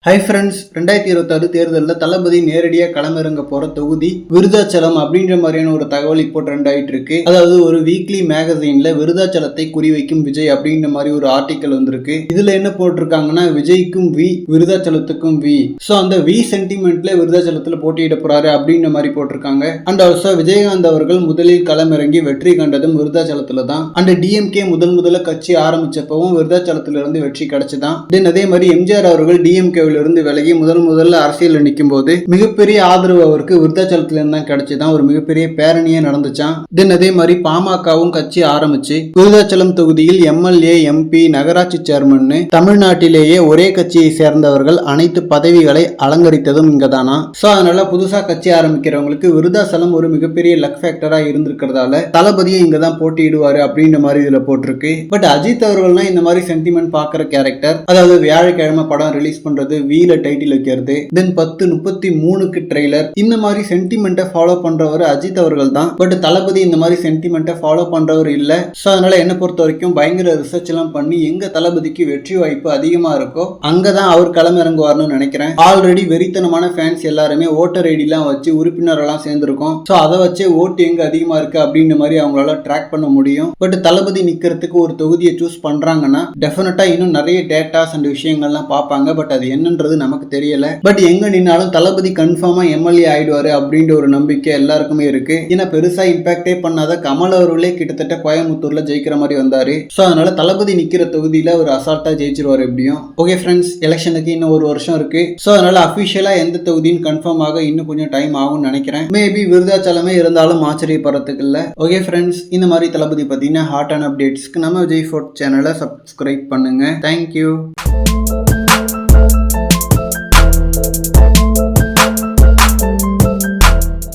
Hi friends, 2026 தேர்தலில் தளபதி நேரடியாக களமிறங்க போற தொகுதி விருதாச்சலம் அப்படின்ற மாதிரியான ஒரு தகவல் இப்போ ட்ரெண்ட் ஆயிட்டு இருக்கு. அதாவது ஒரு வீக்லி மேகசைன்ல விருதாச்சலத்தை குறிவைக்கும் விஜய் அப்படின்ற மாதிரி ஒரு ஆர்டிக்கல் வந்திருக்கு. இதுல என்ன போட்டிருக்காங்கன்னா, விஜய்க்கும் வி, விருதாச்சலத்துக்கும் வி. ஸோ அந்த வி சென்டிமெண்ட்ல விருதாச்சலத்தில் போட்டியிட போறாரு அப்படின்ற மாதிரி போட்டிருக்காங்க. அண்ட் ஆல்சோ விஜயகாந்த் அவர்கள் முதலில் களமிறங்கி வெற்றி கண்டதும் விருதாச்சலத்துல தான். அண்ட் டிஎம்கே முதல்ல கட்சி ஆரம்பிச்சப்பவும் விருதாச்சலத்துல இருந்து வெற்றி கிடைச்சுதான். தென் அதே மாதிரி எம்ஜிஆர் அவர்கள் டிஎம்கே இருந்து விலகி முதல்ல அரசியல் நிற்கும் போது மிகப்பெரிய ஆதரவு அவருக்கு விருத்தாச்சலத்துல இருந்து தான் கிடைச்சுதான். ஒரு மிகப்பெரிய பேரணியே நடந்துச்சான். தென் அதே மாதிரி பாமகவும் கட்சி ஆரம்பிச்சு விருதாச்சலம் தொகுதியில் எம்எல்ஏ, எம்பி, நகராட்சி சேர்மன் தமிழ்நாட்டிலேயே ஒரே கட்சியை சேர்ந்தவர்கள் அனைத்து பதவிகளை அலங்கரித்ததும் இங்கதானா. சோ அதனால புதுசா கட்சி ஆரம்பிக்கிறவங்களுக்கு விருதாச்சலம் ஒரு மிகப்பெரிய லக் ஃபேக்டரா இருந்திருக்கிறதால தளபதியை இங்கதான் போட்டியிடுவாரு அப்படின்ற மாதிரி இதுல போட்டிருக்கு. பட் அஜித் அவர்கள்னா இந்த மாதிரி சென்டிமெண்ட் பாக்குற கேரக்டர். அதாவது வியாழக்கிழமை படம் ரிலீஸ் பண்றது, வீல டைட்டில் வைக்கிறது, தென் 10:33க்கு ட்ரெய்லர், இந்த மாதிரி சென்டிமெண்ட்டை ஃபாலோ பண்றவர் அஜித் அவர்கள் தான். பட் தளபதி இந்த மாதிரி சென்டிமெண்ட்டை ஃபாலோ பண்றவர் இல்ல. சோ அதனால என்ன பொறுத்த வரைக்கும் பயங்கர ரிசர்ச் எல்லாம் பண்ணி எங்க தளபதிக்கு வெற்றி வாய்ப்பு அதிகமா இருக்கோ அங்கதான் அவர் களமிறங்குவார்னு நினைக்கிறேன். ஆல்ரெடி வெறித்தனமான ஃபேன்ஸ் எல்லாருமே ஓட்டர் ஐடி எல்லாம் வச்சு உறுப்பினர் எல்லாம் சேர்ந்திருக்கும். சோ அதை வச்சு ஓட்டு எங்க அதிகமா இருக்கு அப்படின்ற மாதிரி அவங்களால ட்ராக் பண்ண முடியும். பட் தளபதி நிக்கிறதுக்கு ஒரு தொகுதியை சூஸ் பண்றாங்கன்னா டெஃபினட்டா இன்னும் நிறைய டேட்டாஸ் அண்ட் விஷயங்கள்லாம் பார்ப்பாங்க. பட் அது என்னன்றது நமக்கு தெரியல. பட் எங்க நின்னாலும் தளபதி கன்ஃபார்மா எம்எல்ஏ ஆயிடுவாரு அப்படின்ற ஒரு நம்பிக்கை எல்லாருக்குமே இருக்கு. ஏன்னா பெருசா இம்பாக்டே பண்ணாத கமல் அவர்களே கிட்டத்தட்ட கோயம்புத்தூர்ல ஜெயிக்கிற மாதிரி வந்தாரு. சோ அதனால தளபதி நிக்கிற தொகுதியில ஒரு அசால்ட்டா ஜெயிச்சிருவாரு எப்படியும். ஓகே ஃப்ரெண்ட்ஸ், எலெக்ஷனுக்கு இன்னும் ஒரு வருஷம் இருக்கு. சோ அதனால அபிஷியலா எந்த தொகுதின்னு கன்ஃபார்ம் ஆக இன்னும் கொஞ்சம் டைம் ஆகும்னு நினைக்கிறேன். மேபி விருதாச்சலமே இருந்தாலும் ஆச்சரியப்படுறதுக்கு இல்ல. ஓகே ஃப்ரெண்ட்ஸ், இந்த மாதிரி தளபதி பத்தின ஹாட் அண்ட் அப்டேட்ஸ்க்கு நம்ம விஜய் ஃபோர்ட் சேனலை சப்ஸ்கிரைப் பண்ணுங்க. தேங்க்யூ.